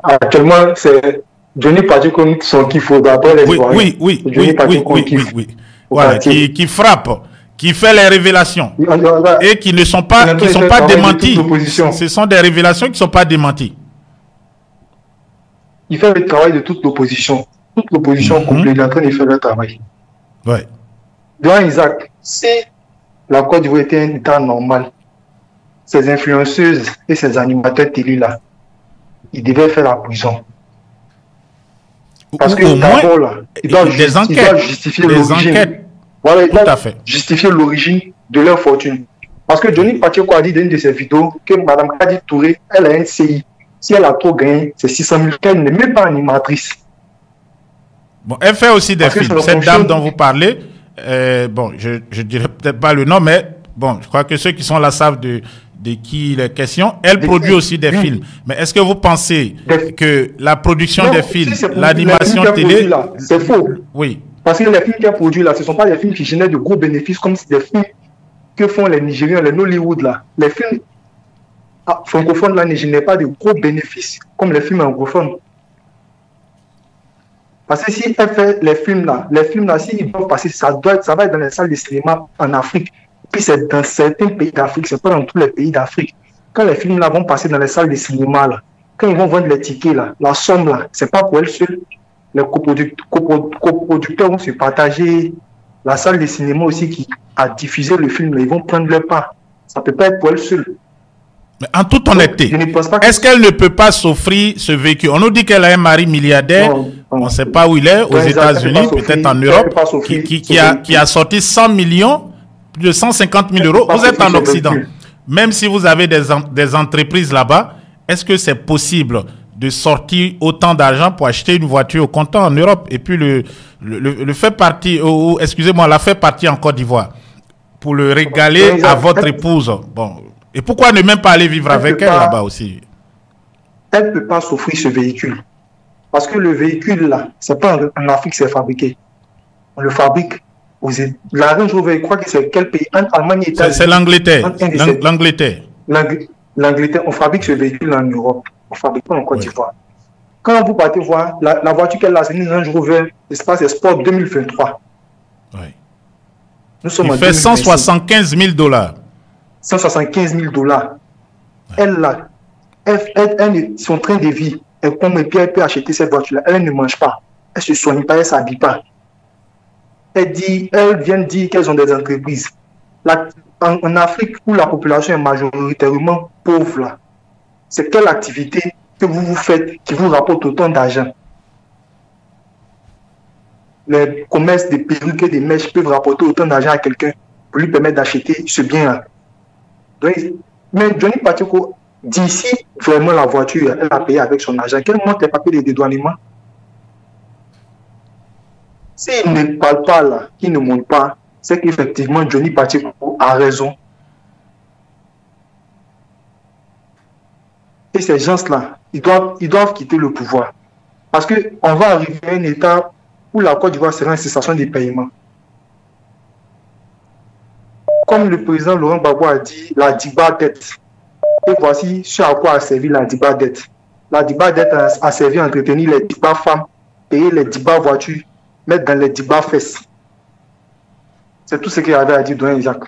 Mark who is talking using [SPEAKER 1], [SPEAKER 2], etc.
[SPEAKER 1] Actuellement, c'est Johnny Pacheco son kiff d'après les
[SPEAKER 2] Oui,
[SPEAKER 1] Ivoiriens.
[SPEAKER 2] oui, oui,
[SPEAKER 1] Johnny
[SPEAKER 2] oui, oui,
[SPEAKER 1] Pacheco
[SPEAKER 2] oui, oui,
[SPEAKER 1] kiffe
[SPEAKER 2] oui.
[SPEAKER 1] au
[SPEAKER 2] Voilà,
[SPEAKER 1] quartier.
[SPEAKER 2] qui frappe, qui fait les révélations et qui ne sont
[SPEAKER 1] Il est
[SPEAKER 2] pas,
[SPEAKER 1] en train
[SPEAKER 2] qui
[SPEAKER 1] de
[SPEAKER 2] sont
[SPEAKER 1] faire le
[SPEAKER 2] pas
[SPEAKER 1] travail de toute
[SPEAKER 2] démenties.
[SPEAKER 1] l'opposition.
[SPEAKER 2] Ce sont des révélations qui ne sont pas démenties.
[SPEAKER 1] Il fait le travail de toute l'opposition. Toute l'opposition complète, il est en train de faire le travail.
[SPEAKER 2] Ouais.
[SPEAKER 1] Devant Isaac, si la Côte d'Ivoire était un État normal, ces influenceuses et ces animateurs télé-là, ils devaient faire la prison. Parce
[SPEAKER 2] Ou
[SPEAKER 1] que
[SPEAKER 2] au moins
[SPEAKER 1] d'abord, là, ils doivent justifier
[SPEAKER 2] des
[SPEAKER 1] l'origine.
[SPEAKER 2] enquêtes.
[SPEAKER 1] Voilà, ils
[SPEAKER 2] Tout à
[SPEAKER 1] doivent
[SPEAKER 2] fait.
[SPEAKER 1] justifier l'origine de leur fortune. Parce que Johnny Pacheco a dit dans une de ses vidéos que Mme Kadi Touré, elle a un CI. Si elle a trop gagné, c'est 600 000, qu'elle n'est même pas animatrice.
[SPEAKER 2] Bon, elle fait aussi des
[SPEAKER 1] Parce que
[SPEAKER 2] films. Cette dame dont vous parlez, bon, je dirais peut-être pas le nom, mais bon, je crois que ceux qui sont là savent de qui il est question. Elle produit aussi des films. Mais est-ce que vous pensez que la production des films, l'animation télé...
[SPEAKER 1] C'est faux.
[SPEAKER 2] Oui.
[SPEAKER 1] Parce que les films qu'elle produit là, ce ne sont pas des films qui génèrent de gros bénéfices comme des films que font les Nigériens, les Nollywood là. Les films francophones là ne génèrent pas de gros bénéfices comme les films anglophones. Parce que si elle fait les films là, s'ils doivent passer, ça va être dans les salles de cinéma en Afrique. Puis c'est dans certains pays d'Afrique, c'est pas dans tous les pays d'Afrique. Quand les films là vont passer dans les salles de cinéma là, quand ils vont vendre les tickets là, la somme là, c'est pas pour elle seule. Les coproducteurs vont se partager. La salle de cinéma aussi qui a diffusé le film, là, ils vont prendre leur part. Ça peut pas être pour elle seule.
[SPEAKER 2] Mais en toute honnêteté, est-ce qu'elle ne peut pas s'offrir ce véhicule? On nous dit qu'elle a un mari milliardaire, on ne sait pas où il est, aux États-Unis, peut-être en Europe, qui a sorti 100 millions, plus de 150 000 euros. Vous êtes en Occident. Même si vous avez des entreprises là-bas, est-ce que c'est possible de sortir autant d'argent pour acheter une voiture au comptant en Europe et puis le fait partie, excusez-moi, la fait partie en Côte d'Ivoire pour le régaler à votre épouse? Bon. Et pourquoi ne même pas aller vivre avec elle là-bas aussi?
[SPEAKER 1] Elle ne peut pas s'offrir ce véhicule. Parce que le véhicule là, c'est pas en Afrique c'est fabriqué. On le fabrique aux États-Unis. La Range Rover, je crois que c'est quel pays? En Allemagne et États-Unis.
[SPEAKER 2] C'est l'Angleterre. L'Angleterre.
[SPEAKER 1] L'Angleterre, on fabrique ce véhicule en Europe. On ne fabrique pas en Côte d'Ivoire. Quand vous partez voir, la voiture qu'elle a, c'est une Range Rover Espace Sport 2023.
[SPEAKER 2] Oui.
[SPEAKER 1] Nous sommes
[SPEAKER 2] il fait 175 000 $.
[SPEAKER 1] 175 000 $. Son train de vie, elle peut acheter cette voiture-là. Elle ne mange pas. Elle ne se soigne pas, elle ne s'habille pas. Elle vient dire qu'elles ont des entreprises. En Afrique, où la population est majoritairement pauvre, c'est quelle activité que vous faites qui vous rapporte autant d'argent? Les commerces de perruques et de mèches peuvent rapporter autant d'argent à quelqu'un pour lui permettre d'acheter ce bien-là. Mais Johnny Pacheco, d'ici vraiment la voiture, elle a payé avec son argent. Quel monte les papiers de dédouanement? S'il ne parle pas là, qu'il ne monte pas, c'est qu'effectivement Johnny Pacheco a raison. Et ces gens-là, ils doivent quitter le pouvoir. Parce qu'on va arriver à un état où la Côte d'Ivoire sera en cessation des paiements. Comme le président Laurent Gbagbo a dit, la Diba dette. Et voici ce à quoi a servi la Diba dette. La Diba dette a servi à entretenir les Diba femmes, payer les Diba voitures, mettre dans les Diba fesses. C'est tout ce qu'il y avait à dire, Don Isaac.